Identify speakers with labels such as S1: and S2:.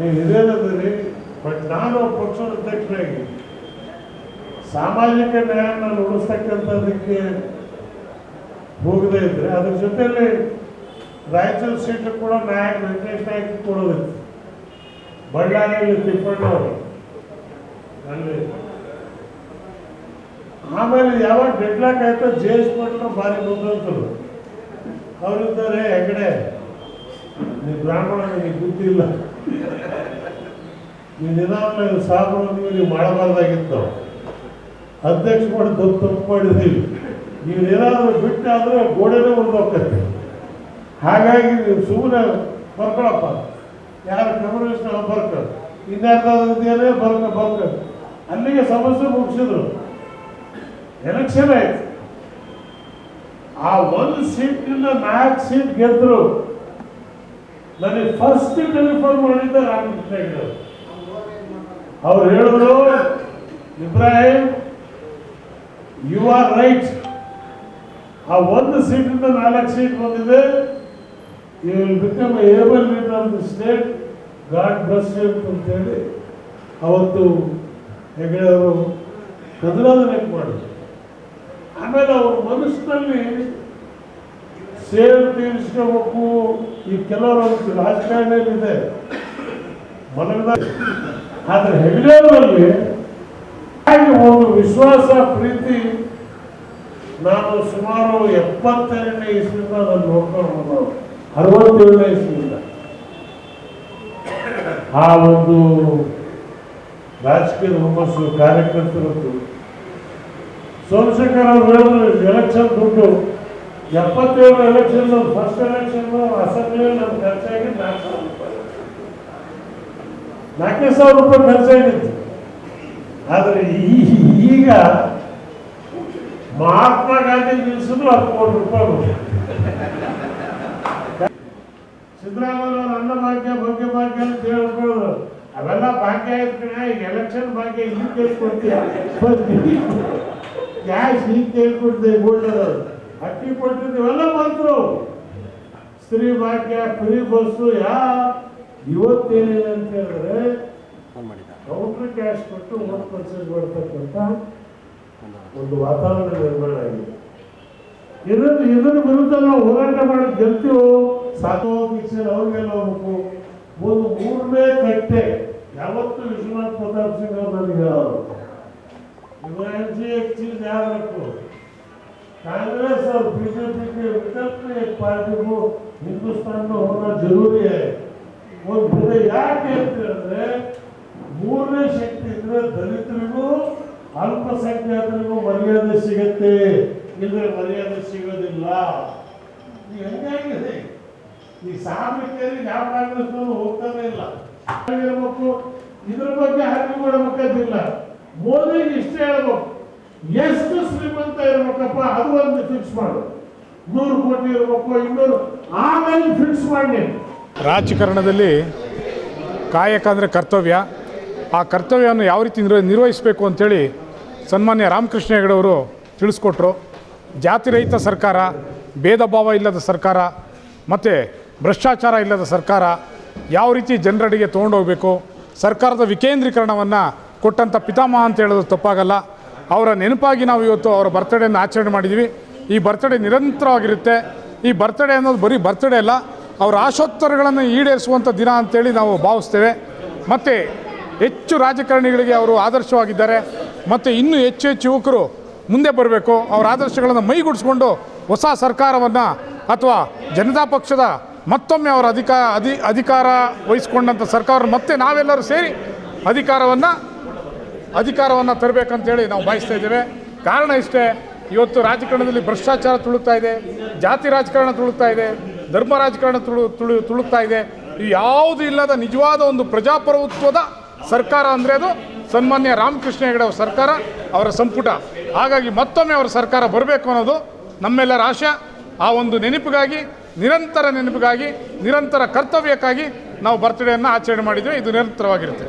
S1: ನೀವು ಹಿರಿಯರದ್ರಿ. ಬಟ್ ನಾನು ಪಕ್ಷದ ಅಧ್ಯಕ್ಷರಾಗಿ ಸಾಮಾಜಿಕ ನ್ಯಾಯನ ಉಳಿಸ್ತಕ್ಕಂಥದ್ದಕ್ಕೆ ಹೋಗದೇ ಇದ್ರೆ ಅದ್ರ ಜೊತೆಯಲ್ಲಿ ರಾಯಚೂರು ಸೀಟು ಕೂಡ ವೆಂಕಟೇಶ್ ನಾಯಕ್ ಕೊಡೋದಿತ್ತು. ಬಳ್ಳಾರಿಯಲ್ಲಿ ತಿಪ್ಪಣ್ಣವರು ಅಲ್ಲಿ. ಆಮೇಲೆ ಯಾವಾಗ ಡೆಡ್ಲಾಕ್ ಆಯ್ತು ಜೆ.ಎಸ್. ಪಾಟೀಲ್ ಭಾರಿ ಬಂದರು. ಅವರಿದ್ದಾರೆ ಹೆಗಡೆ, ನೀವು ಬ್ರಾಹ್ಮಣ, ನಿಮಗೆ ಬುದ್ಧಿ ಇಲ್ಲ, ನೀವು ನಿಧಾನ ಸಾಬರು ನೀವು ಮಾಡಬಾರ್ದಾಗಿತ್ತು, ಅಧ್ಯಕ್ಷ ಮಾಡಿ ತಪ್ಪು ಮಾಡಿದ್ದೀವಿ, ನೀವು ಏನಾದರೂ ಬಿಟ್ಟಾದರೆ ಗೋಡೆನೇ ಉಳಿದೋಗ್ತೈತೆ. ಹಾಗಾಗಿ ನೀವು ಸುಮ್ಮನೆ ಬರ್ಕೊಳಪ್ಪ, ಯಾರು ಕಮ್ಯುನಿಸ್ಟ್ ಬರ್ಕ, ಇನ್ಯಾರೇ ಬರ್ಕ ಅಲ್ಲಿಗೆ ಸಮಸ್ಯೆ ಮುಗಿಸಿದ್ರು. ಎಲೆಕ್ಷನ್ ಆಯ್ತು. ಆ ಒಂದು ಸೀಟ್ನಿಂದ 4 ಸೀಟ್ ಗೆದ್ರು. ನನಗೆ ಫಸ್ಟ್ ಟೆಲಿಫೋನ್ ಮಾಡಿದ್ದ ರಾಮಕೃಷ್ಣ ಹೆಗಡೆ ಅವ್ರು ಹೇಳಿದ್ರು, ಇಬ್ರಾಹಿಂ ಯು ಆರ್ ರೈಟ್, ಆ ಒಂದು ಸೀಟಿಂದ 4 ಸೀಟ್ ಬಂದಿದೆ. You will become able leader of the state, god bless you ಅಂತೇಳಿ ಅವತ್ತು ಹೆಗಡೆ ಅವರು ಕದಲಾದನೆ ಮಾಡಿದ್ರು. ಆಮೇಲೆ ಅವ್ರ ಮನಸ್ಸಿನಲ್ಲಿ ಸೇವೆ ತೀರಿಸ್ಕೋಬೇಕು. ಈ ಕೆಲವರು ರಾಜಕಾರಣದಲ್ಲಿದೆ ಮನದ, ಆದರೆ ಹೆಗಡೆಯವರಲ್ಲಿ ಹಾಗೆ ಒಂದು ವಿಶ್ವಾಸ, ಪ್ರೀತಿ. ನಾನು ಸುಮಾರು 72ನೇ ಇಸ್ವಿಯಿಂದ ನಾನು ನೋಡ್ಕೊಂಡು ಬಂದವರು, 67ನೇ ಇಸ್ವಿಯಿಂದ ಆ ಒಂದು ರಾಜಕೀಯ ಹುಮ್ಮಸ್ಸು ಕಾರ್ಯಕರ್ತರದ್ದು. ಸೋಮಶೇಖರ್ ಅವರು ಹೇಳಿದ್ರು, ಎಲೆಕ್ಷನ್ ದುಡ್ಡು 77 ಎಲೆಕ್ಷನ್, ಫಸ್ಟ್ ಎಲೆಕ್ಷನ್ ಅಸೆಂಬ್ಲಿಯಲ್ಲಿ ನಮ್ಗೆ ಖರ್ಚಾಗಿ 4,000 ರೂಪಾಯಿ, 4,000 ರೂಪಾಯಿ ಖರ್ಚಾಗಿತ್ತು. ಆದರೆ ಈಗ ಮಹಾತ್ಮ ಗಾಂಧಿ ನಿಲ್ಲಿಸಿದ್ರು 10 ಕೋಟಿ ರೂಪಾಯಿ. ಸಿದ್ದರಾಮಯ್ಯ ಅನ್ನ ಭಾಗ್ಯ, ಭಾಗ್ಯ ಭಾಗ್ಯ ಅಂತ ಹೇಳ್ಬೋದು. ಅವೆಲ್ಲ ಭಾಗ್ಯ ಆಯ್ತು ಕಣ, ಈಗ ಎಲೆಕ್ಷನ್ ಭಾಗ್ಯ ಇಲ್ಲಿ ಕೇಳ್ಕೊಡ್ತೀಯ, ಕ್ಯಾಶ್ ಈಗ ಕೇಳ್ಕೊಡ್ತೀವಿ. ಗೋಲ್ಡ್ ಅಕ್ಕಿ ಕೊಟ್ಟಿದ್ದೀವೆಲ್ಲ ಬಂದರು. ಸ್ತ್ರೀ ಭಾಗ್ಯ, ಫ್ರೀ ಬಸ್ಸು. ಇವತ್ತೇನಿದೆ ಅಂತ ಹೇಳಿದ್ರೆ ಕೌಂಟ್ರ್ ಕ್ಯಾಶ್ ಕೊಟ್ಟು ವೋಟ್ ಪರ್ಚೇಸ್ ಮಾಡ್ತಕ್ಕಂಥ ಒಂದು ವಾತಾವರಣ ನಿರ್ಮಾಣ ಆಗಿದೆ. ಇದರ ವಿರುದ್ಧ ನಾವು ಹೋರಾಟ ಮಾಡೋದು ಗೆಲ್ತೀವೋ ಸಾಕು ಅವ್ರಿಗೆಲ್ಲ ಹೋಗ್ಬೇಕು. ಒಂದು 3ನೇ ಕಟ್ಟೆ ಯಾವತ್ತು ವಿಶ್ವನಾಥ್ ಪ್ರತಾಪ್ ಸಿಂಗ್ ಅವರು ನನಗೆ ಹೇಳೋರು, इब्राहिम जी एक चीज याद रखो, कांग्रेस और बीजेपी के विकल्प में एक पार्टी को हिंदुस्तान में होना जरूरी है. वो मुझे याद है, 3ನೇ ಶಕ್ತಿ ಇದ್ರೆ ದಲಿತರಿಗೂ ಅಲ್ಪಸಂಖ್ಯಾತರಿಗೂ ಮರ್ಯಾದೆ ಸಿಗುತ್ತೆ, ಇಲ್ಲದ್ರೆ ಮರ್ಯಾದೆ ಸಿಗೋದಿಲ್ಲ. ಈಗ ಹೆಂಗಾಗಿದೆ, ಈ ಸಾರ್ವಜನಿಕರಿಗೆ ಯಾವ ಕಾಂಗ್ರೆಸ್ನವರು ಹೋಗ್ತಾನೆ ಇಲ್ಲ. ಇರಬೇಕು, ಇದ್ರ ಬಗ್ಗೆ ಹಾಕಿ ಮಾಡಬೇಕಾದಿಲ್ಲ. ಮೋದಿಗೆ ಇಷ್ಟೇ ಹೇಳ್ಬೇಕು, ಎಷ್ಟು ಶ್ರೀಮಂತ ಇರ್ಬೇಕಪ್ಪ ಅದು ಒಂದು ಫಿಕ್ಸ್ ಮಾಡು, 100 ಕೋಟಿ ಇರಬೇಕು, 200, ಆಮೇಲೆ ಫಿಕ್ಸ್ ಮಾಡಿ.
S2: ರಾಜಕಾರಣದಲ್ಲಿ ಕಾಯಕ ಅಂದರೆ ಕರ್ತವ್ಯ, ಆ ಕರ್ತವ್ಯವನ್ನು ಯಾವ ರೀತಿ ನಿರ್ವಹಿಸಬೇಕು ಅಂತೇಳಿ ಸನ್ಮಾನ್ಯ ರಾಮಕೃಷ್ಣ ಹೆಗಡೆ ಅವರು ತಿಳಿಸ್ಕೊಟ್ರು. ಜಾತಿ ರಹಿತ ಸರ್ಕಾರ, ಭೇದ ಭಾವ ಇಲ್ಲದ ಸರ್ಕಾರ ಮತ್ತು ಭ್ರಷ್ಟಾಚಾರ ಇಲ್ಲದ ಸರ್ಕಾರ ಯಾವ ರೀತಿ ಜನರಡಿಗೆ ತೊಗೊಂಡೋಗಬೇಕು, ಸರ್ಕಾರದ ವಿಕೇಂದ್ರೀಕರಣವನ್ನು ಕೊಟ್ಟಂಥ ಪಿತಾಮಹ ಅಂತ ಹೇಳೋದು ತಪ್ಪಾಗಲ್ಲ. ಅವರ ನೆನಪಾಗಿ ನಾವು ಇವತ್ತು ಅವರ ಬರ್ತ್ಡೇಯನ್ನು ಆಚರಣೆ ಮಾಡಿದ್ದೀವಿ. ಈ ಬರ್ತ್ಡೇ ನಿರಂತರವಾಗಿರುತ್ತೆ. ಈ ಬರ್ತ್ಡೇ ಅನ್ನೋದು ಬರೀ ಬರ್ತ್ಡೇ ಅಲ್ಲ, ಅವರ ಆಶೋತ್ತರಗಳನ್ನು ಈಡೇರಿಸುವಂಥ ದಿನ ಅಂತೇಳಿ ನಾವು ಭಾವಿಸ್ತೇವೆ. ಮತ್ತು ಹೆಚ್ಚು ರಾಜಕಾರಣಿಗಳಿಗೆ ಅವರು ಆದರ್ಶವಾಗಿದ್ದಾರೆ. ಮತ್ತು ಇನ್ನೂ ಹೆಚ್ಚು ಹೆಚ್ಚು ಯುವಕರು ಮುಂದೆ ಬರಬೇಕು, ಅವರ ಆದರ್ಶಗಳನ್ನು ಮೈಗೂಡಿಸ್ಕೊಂಡು ಹೊಸ ಸರ್ಕಾರವನ್ನು ಅಥವಾ ಜನತಾ ಪಕ್ಷದ ಮತ್ತೊಮ್ಮೆ ಅವರ ಅಧಿಕಾರ ವಹಿಸ್ಕೊಂಡಂಥ ಸರ್ಕಾರ ಮತ್ತೆ ನಾವೆಲ್ಲರೂ ಸೇರಿ ಅಧಿಕಾರವನ್ನು ತರಬೇಕಂತೇಳಿ ನಾವು ಬಯಸ್ತಾ ಇದ್ದೇವೆ. ಕಾರಣ ಇಷ್ಟೇ, ಇವತ್ತು ರಾಜಕಾರಣದಲ್ಲಿ ಭ್ರಷ್ಟಾಚಾರ ತುಳುಕ್ತಾ ಇದೆ, ಜಾತಿ ರಾಜಕಾರಣ ತುಳುಕ್ತಾ ಇದೆ, ಧರ್ಮ ರಾಜಕಾರಣ ತುಳುಕ್ತಾ ಇದೆ. ಇದು ಯಾವುದು ಇಲ್ಲದ ನಿಜವಾದ ಒಂದು ಪ್ರಜಾಪ್ರಭುತ್ವದ ಸರ್ಕಾರ ಅಂದರೆ ಅದು ಸನ್ಮಾನ್ಯ ರಾಮಕೃಷ್ಣ ಹೆಗಡೆ ಅವರ ಸರ್ಕಾರ, ಅವರ ಸಂಪುಟ. ಹಾಗಾಗಿ ಮತ್ತೊಮ್ಮೆ ಅವರ ಸರ್ಕಾರ ಬರಬೇಕು ಅನ್ನೋದು ನಮ್ಮೆಲ್ಲರ ಆಶೆ. ಆ ಒಂದು ನೆನಪಿಗಾಗಿ, ನಿರಂತರ ಕರ್ತವ್ಯಕ್ಕಾಗಿ ನಾವು ಬರ್ತ್ಡೇಯನ್ನು ಆಚರಣೆ ಮಾಡಿದ್ದೇವೆ. ಇದು ನಿರಂತರವಾಗಿರುತ್ತೆ.